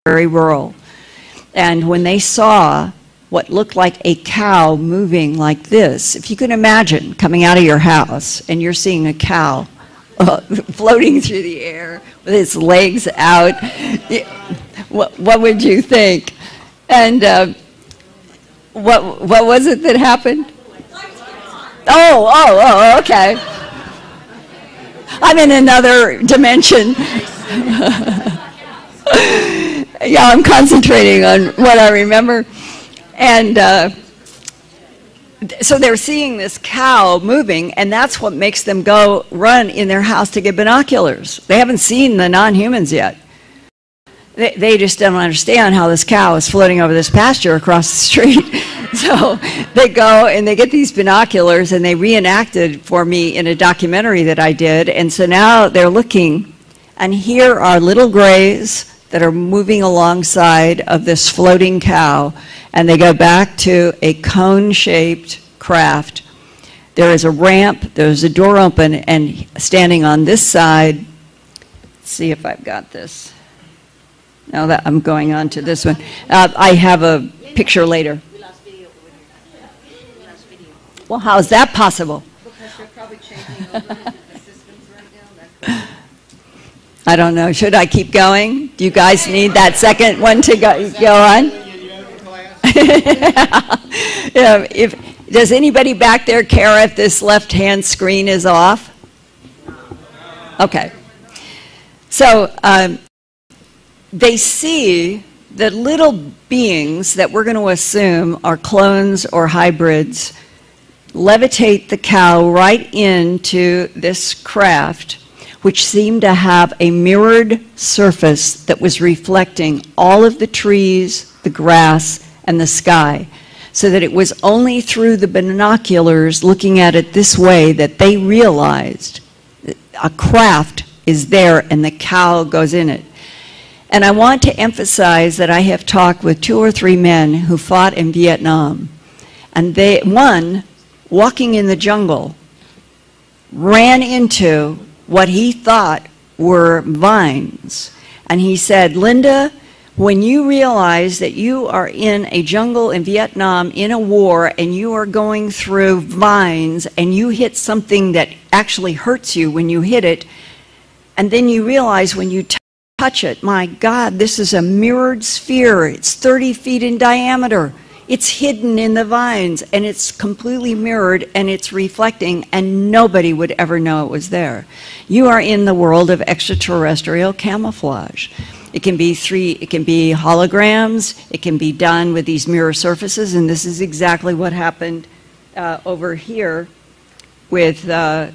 very rural. And when they saw what looked like a cow moving like this, if you can imagine coming out of your house and you're seeing a cow floating through the air with its legs out, what would you think? And what was it that happened? Oh, okay. I'm in another dimension. Yeah, I'm concentrating on what I remember. And so they're seeing this cow moving, and that's what makes them go run in their house to get binoculars. They haven't seen the non-humans yet. They just don't understand how this cow is floating over this pasture across the street. So they go and they get these binoculars, and they reenacted for me in a documentary that I did. And so now they're looking, and here are little grays that are moving alongside of this floating cow, and they go back to a cone-shaped craft. There is a ramp, there's a door open, and standing on this side, let's see if I've got this. Now that I'm going on to this one. I have a picture later. Well, how is that possible? Because they're probably changing over the systems right now. I don't know. Should I keep going? Do you guys need that second one to go on? Yeah, does anybody back there care if this left-hand screen is off? Okay. So they see that little beings that we're going to assume are clones or hybrids levitate the cow right into this craft, which seemed to have a mirrored surface that was reflecting all of the trees, the grass, and the sky, so that it was only through the binoculars looking at it this way that they realized a craft is there and the cow goes in it. And I want to emphasize that I have talked with 2 or 3 men who fought in Vietnam, and one, walking in the jungle, ran into what he thought were vines. And he said, Linda, when you realize that you are in a jungle in Vietnam in a war and you are going through vines and you hit something that actually hurts you when you hit it, and then you realize when you touch it, my God, this is a mirrored sphere. It's 30 feet in diameter. It's hidden in the vines, and it's completely mirrored, and it's reflecting, and nobody would ever know it was there. You are in the world of extraterrestrial camouflage. It can be holograms. It can be done with these mirror surfaces, and this is exactly what happened over here with the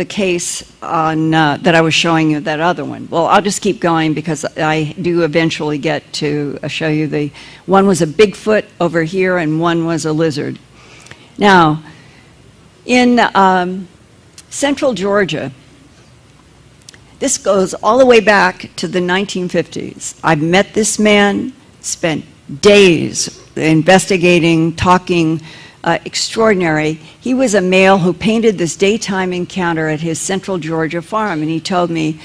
case on that I was showing you, that other one. Well, I'll just keep going because I do eventually get to show you one was a Bigfoot over here and one was a lizard. Now, in central Georgia, this goes all the way back to the 1950s. I've met this man, spent days investigating, talking, extraordinary. He was a male who painted this daytime encounter at his central Georgia farm, and he told me,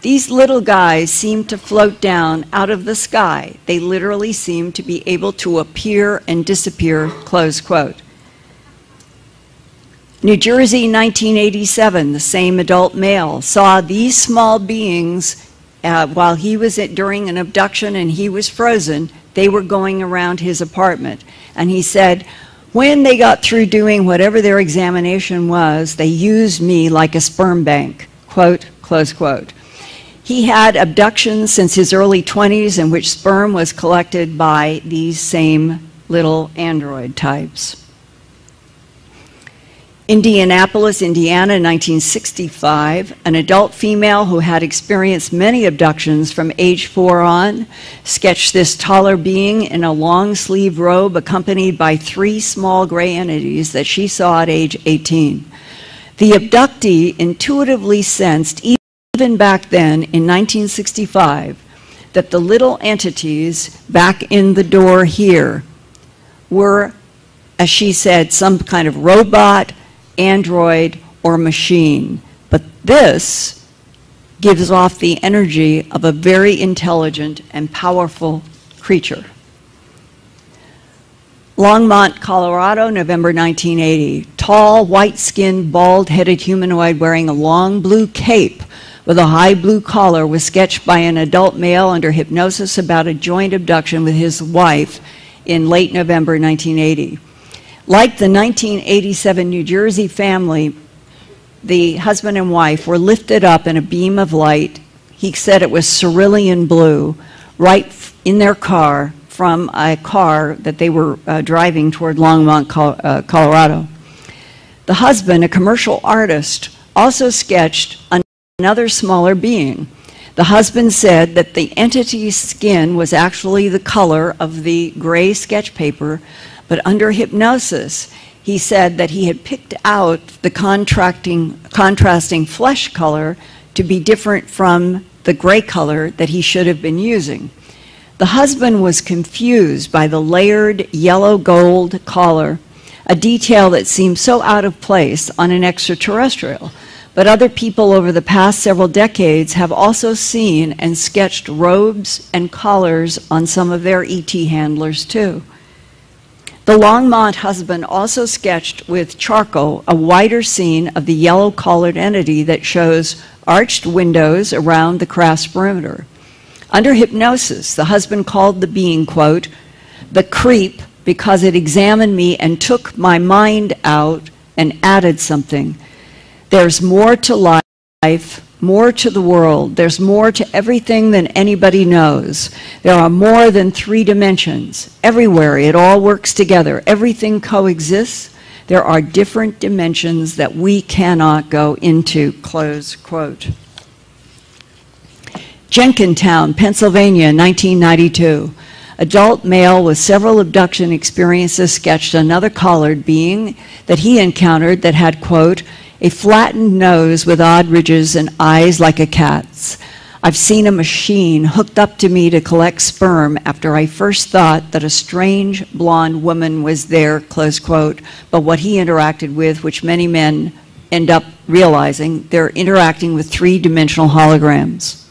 these little guys seem to float down out of the sky. They literally seem to be able to appear and disappear, close quote. New Jersey, 1987, the same adult male saw these small beings while he was during an abduction and he was frozen. They were going around his apartment, and he said, when they got through doing whatever their examination was, they used me like a sperm bank, quote, close quote. He had abductions since his early 20s in which sperm was collected by these same little android types. Indianapolis, Indiana, 1965, an adult female who had experienced many abductions from age 4 on sketched this taller being in a long sleeve robe accompanied by 3 small gray entities that she saw at age 18. The abductee intuitively sensed, even back then in 1965, that the little entities back in the door here were, as she said, some kind of robot, android, or machine. But this gives off the energy of a very intelligent and powerful creature. Longmont, Colorado, November 1980. Tall, white-skinned, bald-headed humanoid wearing a long blue cape with a high blue collar was sketched by an adult male under hypnosis about a joint abduction with his wife in late November 1980. Like the 1987 New Jersey family, the husband and wife were lifted up in a beam of light. He said it was cerulean blue, right in their car, from a car that they were driving toward Longmont, Colorado. The husband, a commercial artist, also sketched another smaller being. The husband said that the entity's skin was actually the color of the gray sketch paper, but under hypnosis, he said that he had picked out the contrasting flesh color to be different from the gray color that he should have been using. The husband was confused by the layered yellow gold collar, a detail that seemed so out of place on an extraterrestrial. But other people over the past several decades have also seen and sketched robes and collars on some of their ET handlers too. The Longmont husband also sketched with charcoal a wider scene of the yellow-collared entity that shows arched windows around the craft's perimeter. Under hypnosis, the husband called the being, quote, the creep because it examined me and took my mind out and added something. There's more to life, more to the world. There's more to everything than anybody knows. There are more than 3 dimensions. Everywhere it all works together. Everything coexists. There are different dimensions that we cannot go into, close quote. Jenkintown, Pennsylvania, 1992. Adult male with several abduction experiences sketched another collared being that he encountered that had, quote, a flattened nose with odd ridges and eyes like a cat's. I've seen a machine hooked up to me to collect sperm after I first thought that a strange blonde woman was there, close quote, but what he interacted with, which many men end up realizing, they're interacting with 3-dimensional holograms.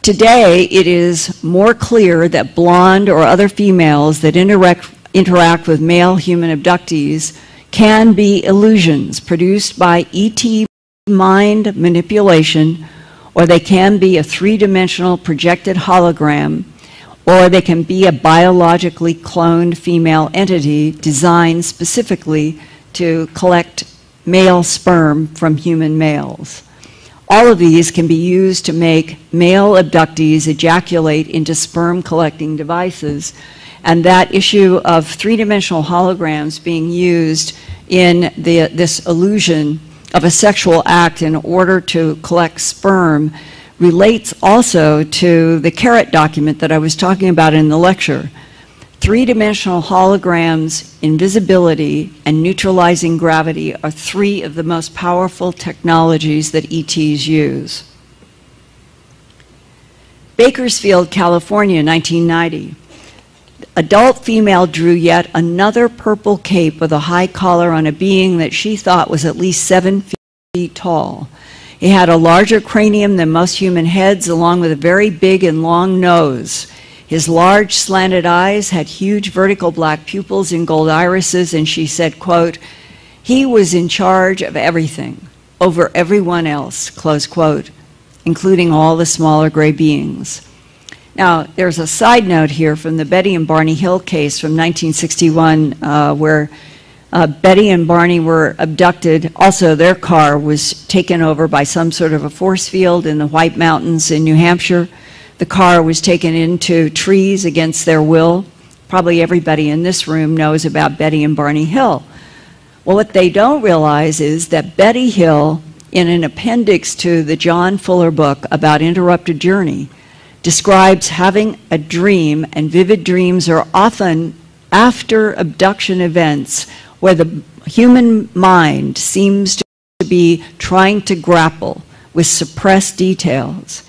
Today, it is more clear that blonde or other females that interact with male human abductees can be illusions produced by ET mind manipulation, or they can be a 3-dimensional projected hologram, or they can be a biologically cloned female entity designed specifically to collect male sperm from human males. All of these can be used to make male abductees ejaculate into sperm-collecting devices, and that issue of 3-dimensional holograms being used in this illusion of a sexual act in order to collect sperm relates also to the carrot document that I was talking about in the lecture. 3-dimensional holograms, invisibility, and neutralizing gravity are 3 of the most powerful technologies that ETs use. Bakersfield, California, 1990. Adult female drew yet another purple cape with a high collar on a being that she thought was at least 7 feet tall. He had a larger cranium than most human heads, along with a very big and long nose. His large slanted eyes had huge vertical black pupils and gold irises, and she said, quote, he was in charge of everything, over everyone else, close quote, including all the smaller gray beings. Now, there's a side note here from the Betty and Barney Hill case from 1961, where Betty and Barney were abducted. Also, their car was taken over by some sort of a force field in the White Mountains in New Hampshire. The car was taken into trees against their will. Probably everybody in this room knows about Betty and Barney Hill. Well, what they don't realize is that Betty Hill, in an appendix to the John Fuller book about interrupted journey, describes having a dream, and vivid dreams are often after abduction events where the human mind seems to be trying to grapple with suppressed details.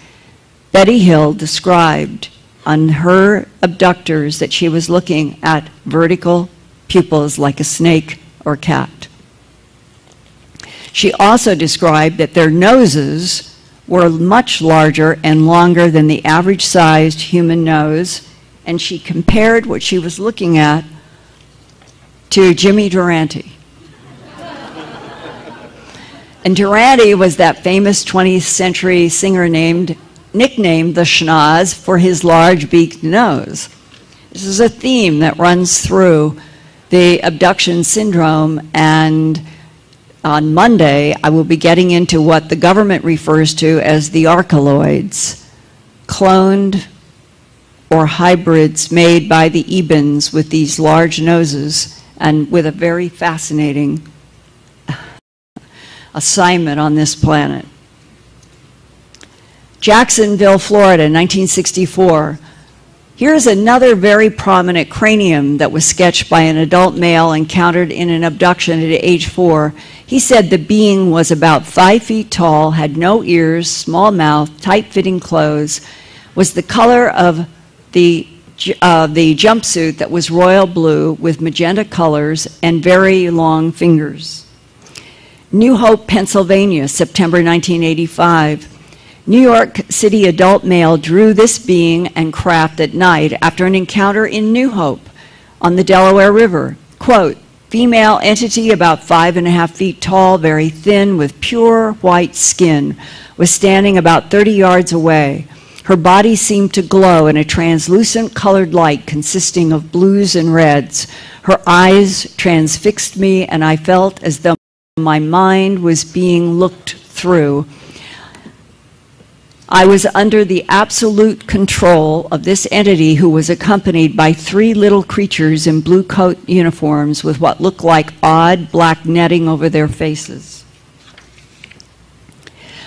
Betty Hill described on her abductors that she was looking at vertical pupils like a snake or cat. She also described that their noses were much larger and longer than the average-sized human nose, and she compared what she was looking at to Jimmy Durante. And Durante was that famous 20th century singer nicknamed the Schnoz for his large beaked nose. This is a theme that runs through the abduction syndrome, and on Monday I will be getting into what the government refers to as the archeloids, cloned or hybrids made by the Ebens with these large noses and with a very fascinating assignment on this planet. Jacksonville, Florida, 1964. Here's another very prominent cranium that was sketched by an adult male encountered in an abduction at age 4. He said the being was about 5 feet tall, had no ears, small mouth, tight-fitting clothes, was the color of the jumpsuit that was royal blue with magenta colors and very long fingers. New Hope, Pennsylvania, September 1985. New York City adult male drew this being and craft at night after an encounter in New Hope on the Delaware River. Quote, female entity about 5.5 feet tall, very thin with pure white skin, was standing about 30 yards away. Her body seemed to glow in a translucent colored light consisting of blues and reds. Her eyes transfixed me, and I felt as though my mind was being looked through. I was under the absolute control of this entity, who was accompanied by 3 little creatures in blue coat uniforms with what looked like odd black netting over their faces.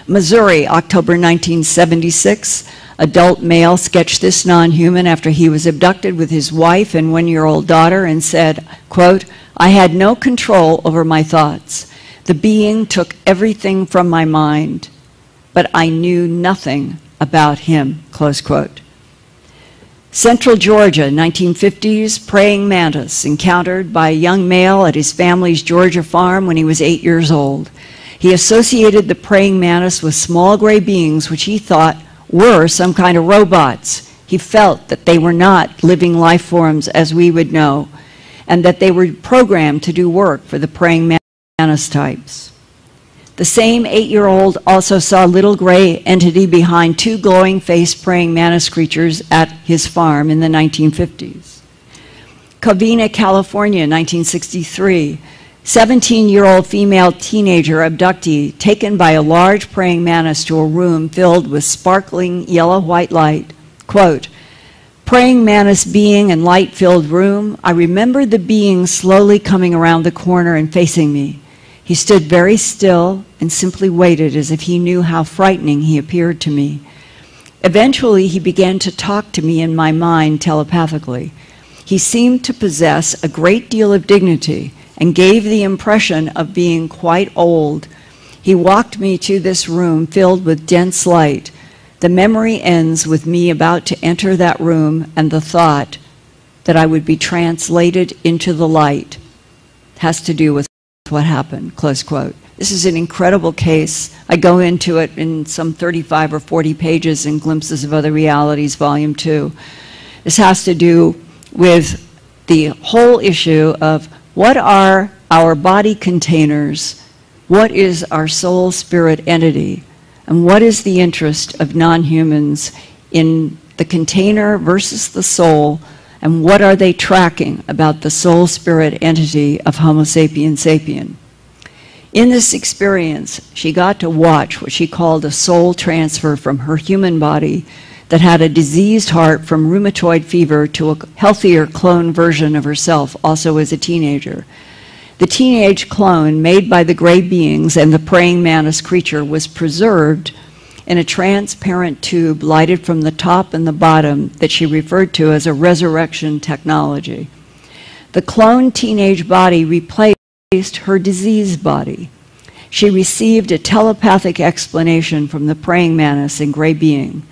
Missouri, October 1976. Adult male sketched this non-human after he was abducted with his wife and 1-year-old daughter and said, quote, I had no control over my thoughts. The being took everything from my mind, but I knew nothing about him, close quote. Central Georgia, 1950s, praying mantis encountered by a young male at his family's Georgia farm when he was 8 years old. He associated the praying mantis with small gray beings which he thought were some kind of robots. He felt that they were not living life forms as we would know, and that they were programmed to do work for the praying mantis types. The same 8-year-old also saw a little gray entity behind 2 glowing-faced praying mantis creatures at his farm in the 1950s. Covina, California, 1963. 17-year-old female teenager abductee taken by a large praying mantis to a room filled with sparkling yellow-white light. Quote, praying mantis being and light-filled room, I remembered the being slowly coming around the corner and facing me. He stood very still and simply waited as if he knew how frightening he appeared to me. Eventually, he began to talk to me in my mind telepathically. He seemed to possess a great deal of dignity and gave the impression of being quite old. He walked me to this room filled with dense light. The memory ends with me about to enter that room and the thought that I would be translated into the light. It has to do with what happened, close quote. This is an incredible case. I go into it in some 35 or 40 pages in Glimpses of Other Realities, Volume 2. This has to do with the whole issue of what are our body containers, what is our soul spirit entity, and what is the interest of non-humans in the container versus the soul, and what are they tracking about the soul spirit entity of Homo sapiens sapien. In this experience, she got to watch what she called a soul transfer from her human body that had a diseased heart from rheumatoid fever to a healthier clone version of herself, also as a teenager. The teenage clone made by the gray beings and the praying mantis creature was preserved in a transparent tube lighted from the top and the bottom that she referred to as a resurrection technology. The cloned teenage body replaced her diseased body. She received a telepathic explanation from the praying mantis and gray being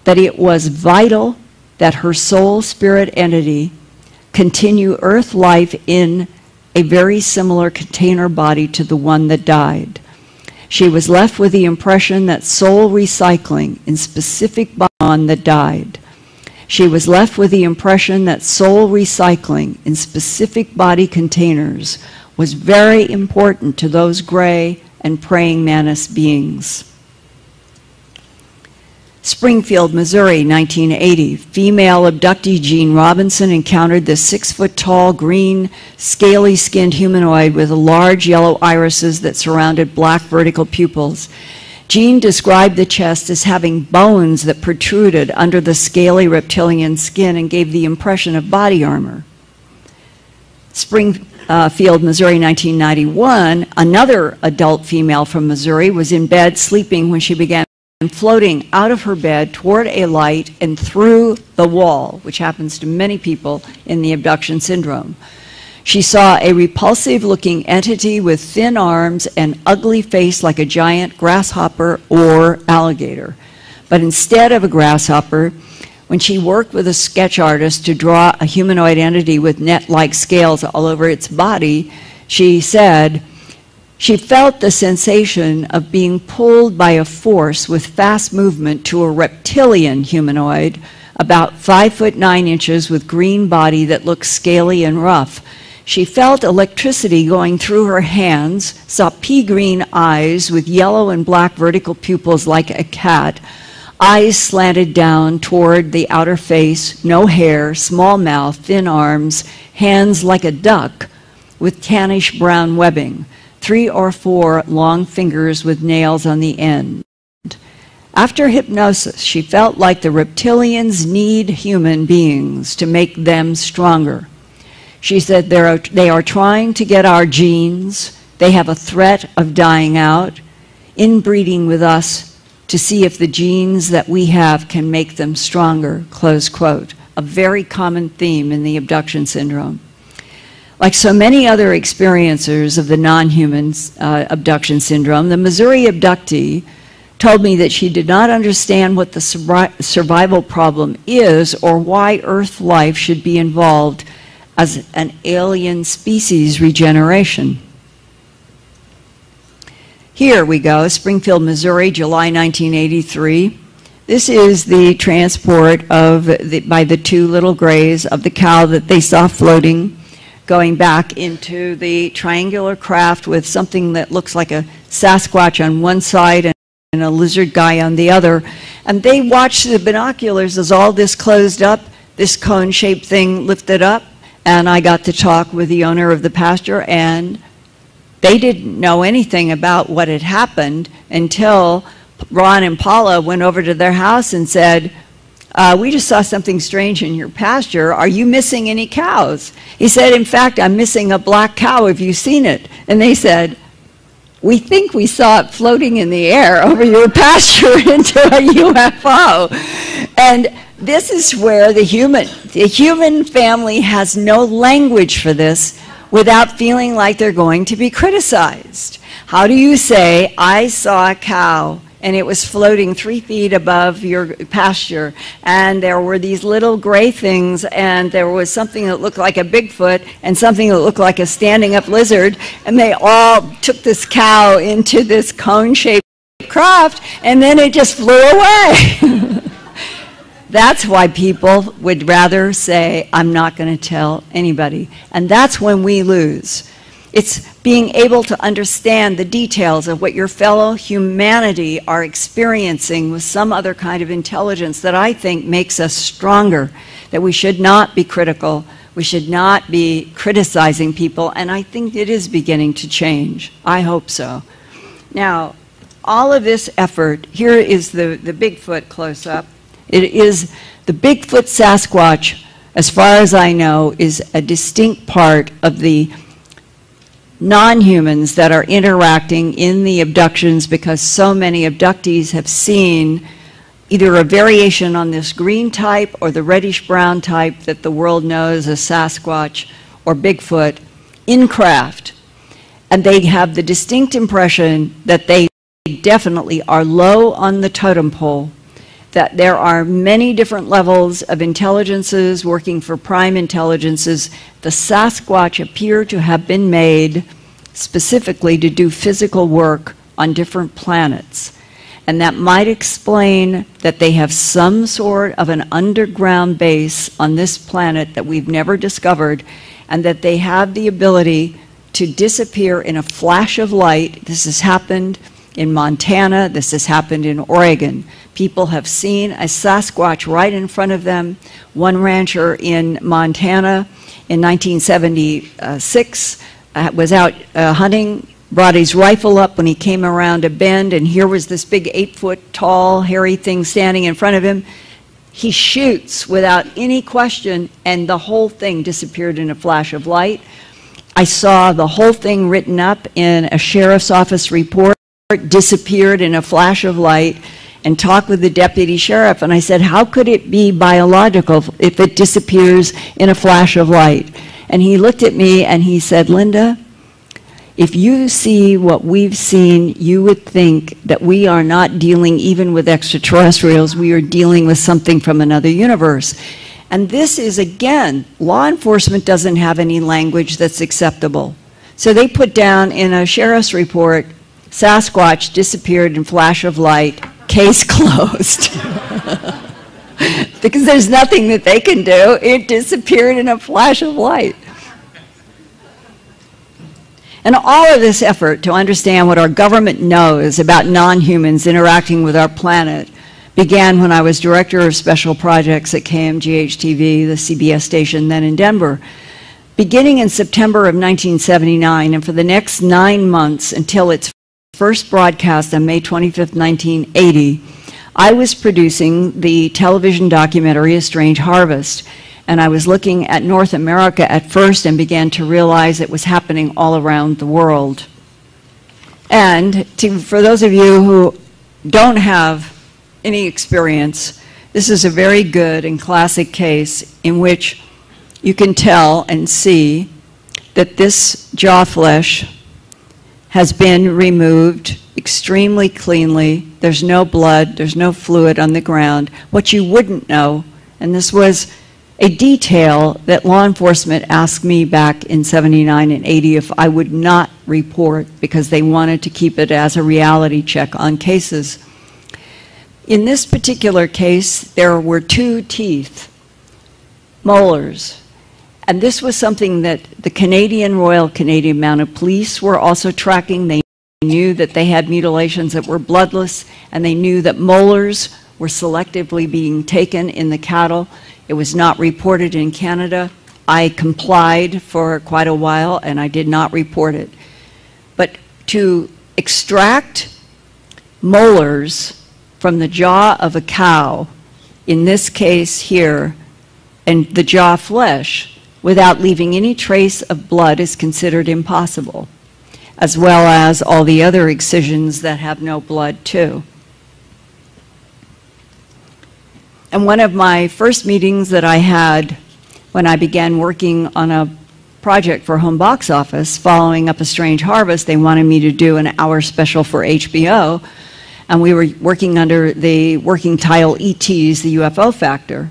that it was vital that her soul spirit entity continue Earth life in a very similar container body to the one that died. She was left with the impression that soul recycling in specific bond that died. She was left with the impression that soul recycling in specific body containers was very important to those gray and praying mantis beings. Springfield, Missouri, 1980. Female abductee Jean Robinson encountered this 6-foot-tall, green, scaly-skinned humanoid with large yellow irises that surrounded black vertical pupils. Jean described the chest as having bones that protruded under the scaly reptilian skin and gave the impression of body armor. Springfield, Missouri, 1991. Another adult female from Missouri was in bed sleeping when she began floating out of her bed toward a light and through the wall, which happens to many people in the abduction syndrome. She saw a repulsive-looking entity with thin arms and ugly face like a giant grasshopper or alligator. But instead of a grasshopper, when she worked with a sketch artist to draw a humanoid entity with net-like scales all over its body, she said, she felt the sensation of being pulled by a force with fast movement to a reptilian humanoid, about 5'9" with green body that looked scaly and rough. She felt electricity going through her hands, saw pea-green eyes with yellow and black vertical pupils like a cat, eyes slanted down toward the outer face, no hair, small mouth, thin arms, hands like a duck with tannish brown webbing. 3 or 4 long fingers with nails on the end. After hypnosis, she felt like the reptilians need human beings to make them stronger. She said they are trying to get our genes. They have a threat of dying out, inbreeding with us to see if the genes that we have can make them stronger, close quote. A very common theme in the abduction syndrome. Like so many other experiencers of the non-human abduction syndrome, the Missouri abductee told me that she did not understand what the survival problem is or why Earth life should be involved as an alien species regeneration. Here we go, Springfield, Missouri, July 1983. This is the transport by the 2 little grays of the cow that they saw floating, going back into the triangular craft with something that looks like a Sasquatch on one side and a lizard guy on the other. And they watched the binoculars as all this closed up, this cone-shaped thing lifted up, and I got to talk with the owner of the pasture, and they didn't know anything about what had happened until Ron and Paula went over to their house and said, we just saw something strange in your pasture. Are you missing any cows? He said, in fact, I'm missing a black cow. Have you seen it? And they said, we think we saw it floating in the air over your pasture into a UFO. And this is where the human family has no language for this without feeling like they're going to be criticized. How do you say, I saw a cow and it was floating 3 feet above your pasture, and there were these little gray things, and there was something that looked like a Bigfoot and something that looked like a standing up lizard, and they all took this cow into this cone-shaped craft, and then it just flew away. That's why people would rather say, I'm not going to tell anybody. And that's when we lose. It's being able to understand the details of what your fellow humanity are experiencing with some other kind of intelligence that I think makes us stronger, that we should not be critical, we should not be criticizing people, and I think it is beginning to change. I hope so. Now, all of this effort, here is the Bigfoot close-up. It is the Bigfoot Sasquatch, as far as I know, is a distinct part of the non-humans that are interacting in the abductions, because so many abductees have seen either a variation on this green type or the reddish-brown type that the world knows as Sasquatch or Bigfoot in craft. And they have the distinct impression that they definitely are low on the totem pole, that there are many different levels of intelligences working for prime intelligences. The Sasquatch appear to have been made specifically to do physical work on different planets. And that might explain that they have some sort of an underground base on this planet that we've never discovered, and that they have the ability to disappear in a flash of light. This has happened in Montana. This has happened in Oregon. People have seen a Sasquatch right in front of them. One rancher in Montana in 1976 was out hunting, brought his rifle up when he came around a bend, and here was this big 8-foot tall, hairy thing standing in front of him. He shoots without any question, and the whole thing disappeared in a flash of light. I saw the whole thing written up in a sheriff's office report, disappeared in a flash of light, and talked with the deputy sheriff, and I said, how could it be biological if it disappears in a flash of light? And he looked at me and he said, Linda, if you see what we've seen, you would think that we are not dealing even with extraterrestrials, we are dealing with something from another universe. And this is, again, law enforcement doesn't have any language that's acceptable. So they put down in a sheriff's report, Sasquatch disappeared in flash of light, case closed. Because there's nothing that they can do. It disappeared in a flash of light. And all of this effort to understand what our government knows about non-humans interacting with our planet began when I was director of special projects at KMGH-TV, the CBS station then in Denver. Beginning in September of 1979, and for the next 9 months until its first broadcast on May 25th, 1980, I was producing the television documentary A Strange Harvest. And I was looking at North America at first and began to realize it was happening all around the world. And for those of you who don't have any experience, this is a very good and classic case in which you can tell and see that this jaw flesh has been removed extremely cleanly. There's no blood, there's no fluid on the ground. What you wouldn't know, and this was a detail that law enforcement asked me back in 79 and 80 if I would not report because they wanted to keep it as a reality check on cases. In this particular case, there were 2 teeth, molars, and this was something that the Royal Canadian Mounted Police were also tracking. They knew that they had mutilations that were bloodless, and they knew that molars were selectively being taken in the cattle. It was not reported in Canada. I complied for quite a while and I did not report it. But to extract molars from the jaw of a cow, in this case here, and the jaw flesh, without leaving any trace of blood is considered impossible, as well as all the other excisions that have no blood too. And one of my first meetings that I had when I began working on a project for Home Box Office, following up A Strange Harvest, they wanted me to do an hour special for HBO, and we were working under the working title ET's The UFO Factor.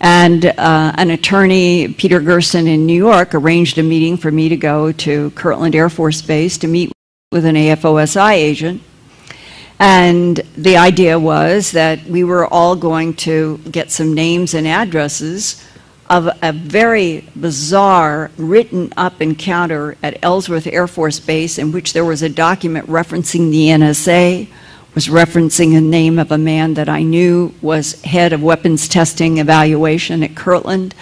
And an attorney, Peter Gerson in New York, arranged a meeting for me to go to Kirtland Air Force Base to meet with an AFOSI agent. And the idea was that we were all going to get some names and addresses of a very bizarre written up encounter at Ellsworth Air Force Base in which there was a document referencing the NSA, was referencing the name of a man that I knew was head of weapons testing evaluation at Kirtland.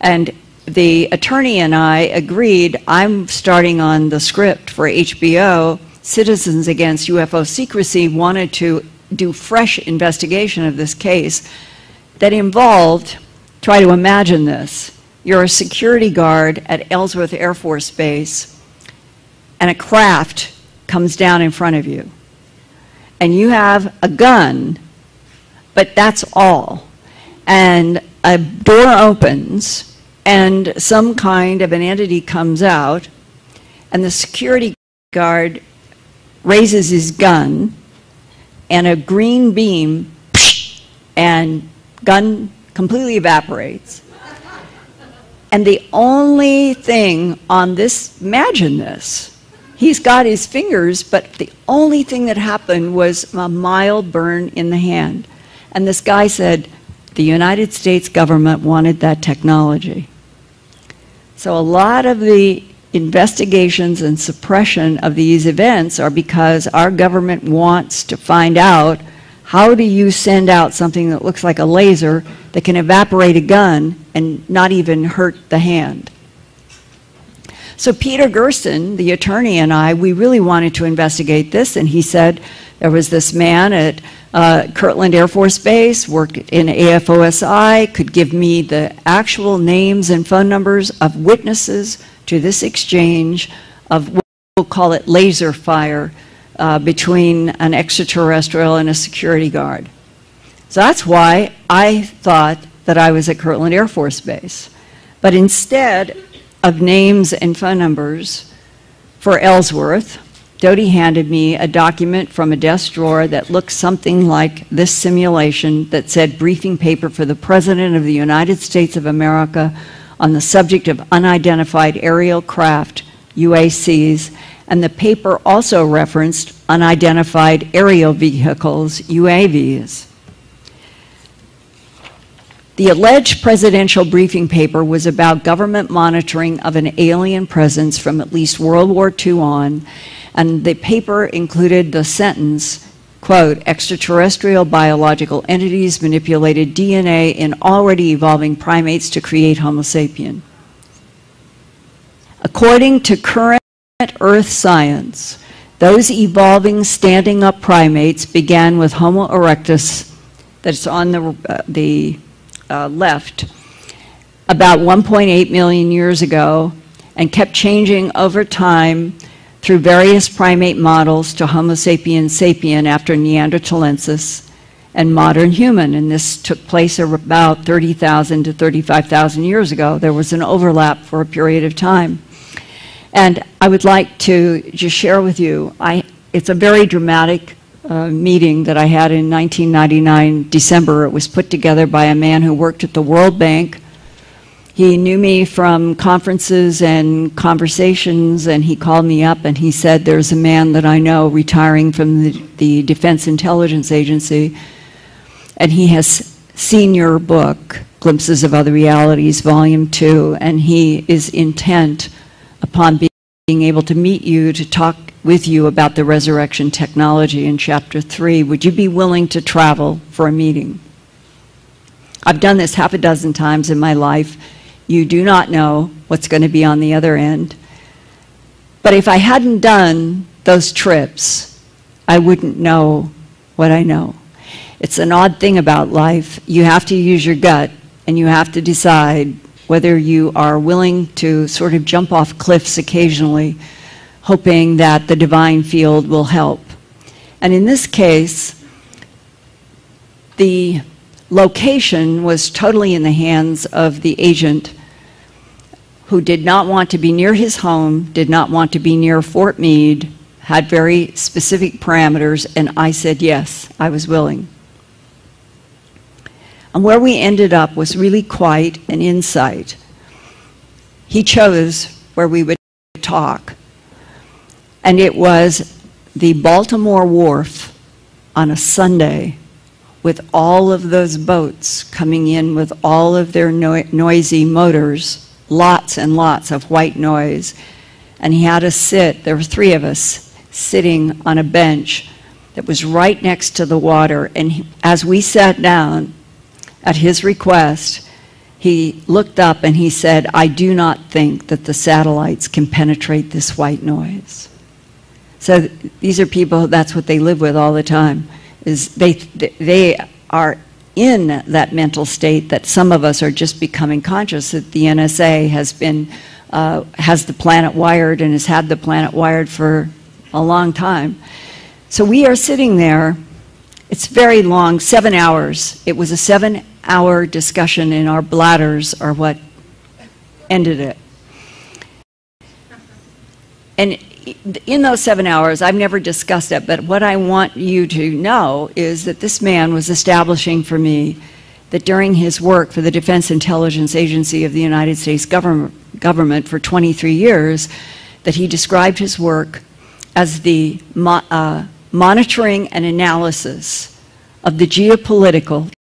And the attorney and I agreed, I'm starting on the script for HBO. Citizens Against UFO Secrecy wanted to do fresh investigation of this case that involved, try to imagine this, you're a security guard at Ellsworth Air Force Base and a craft comes down in front of you and you have a gun, but that's all. And a door opens and some kind of an entity comes out and the security guard raises his gun and a green beam and gun completely evaporates. And the only thing on this, imagine this, he's got his fingers, but the only thing that happened was a mild burn in the hand. And this guy said, the United States government wanted that technology. So a lot of the investigations and suppression of these events are because our government wants to find out, how do you send out something that looks like a laser that can evaporate a gun and not even hurt the hand? So Peter Gersten, the attorney, and I, we really wanted to investigate this, and he said there was this man at Kirtland Air Force Base, worked in AFOSI, could give me the actual names and phone numbers of witnesses to this exchange of, we'll call it laser fire, between an extraterrestrial and a security guard. So that's why I thought that I was at Kirtland Air Force Base. But instead of names and phone numbers for Ellsworth, Dodie handed me a document from a desk drawer that looked something like this simulation that said briefing paper for the President of the United States of America on the subject of unidentified aerial craft, UACs, and the paper also referenced unidentified aerial vehicles, UAVs. The alleged presidential briefing paper was about government monitoring of an alien presence from at least World War II on, and the paper included the sentence, quote, extraterrestrial biological entities manipulated DNA in already evolving primates to create Homo sapien. According to current Earth science, those evolving standing up primates began with Homo erectus, that's on the left, about 1.8 million years ago, and kept changing over time through various primate models to Homo sapiens sapien after Neanderthalensis and modern human. And this took place about 30,000 to 35,000 years ago. There was an overlap for a period of time. And I would like to just share with you, it's a very dramatic meeting that I had in 1999, December. It was put together by a man who worked at the World Bank. He knew me from conferences and conversations, and he called me up and he said, there's a man that I know retiring from the Defense Intelligence Agency, and he has seen your book, Glimpses of Other Realities, Volume 2, and he is intent upon being able to meet you to talk with you about the resurrection technology in Chapter 3. Would you be willing to travel for a meeting? I've done this half a dozen times in my life. You do not know what's going to be on the other end. But if I hadn't done those trips, I wouldn't know what I know. It's an odd thing about life. You have to use your gut, and you have to decide whether you are willing to sort of jump off cliffs occasionally, hoping that the divine field will help. And in this case, the location was totally in the hands of the agent, who did not want to be near his home, did not want to be near Fort Meade, had very specific parameters, and I said yes, I was willing. And where we ended up was really quite an insight. He chose where we would talk, and it was the Baltimore Wharf on a Sunday, with all of those boats coming in with all of their noisy motors, lots and lots of white noise. And he had us sit, there were 3 of us, sitting on a bench that was right next to the water. And as we sat down, at his request, he looked up and he said, I do not think that the satellites can penetrate this white noise. So these are people, that's what they live with all the time, is they are in that mental state that some of us are just becoming conscious that the NSA has been, has the planet wired and has had the planet wired for a long time. So we are sitting there. It's very long, 7 hours. It was a 7-hour discussion, and our bladders are what ended it. And in those 7 hours, I've never discussed it, but what I want you to know is that this man was establishing for me that during his work for the Defense Intelligence Agency of the United States government for 23 years, that he described his work as the monitoring and analysis of the geopolitical,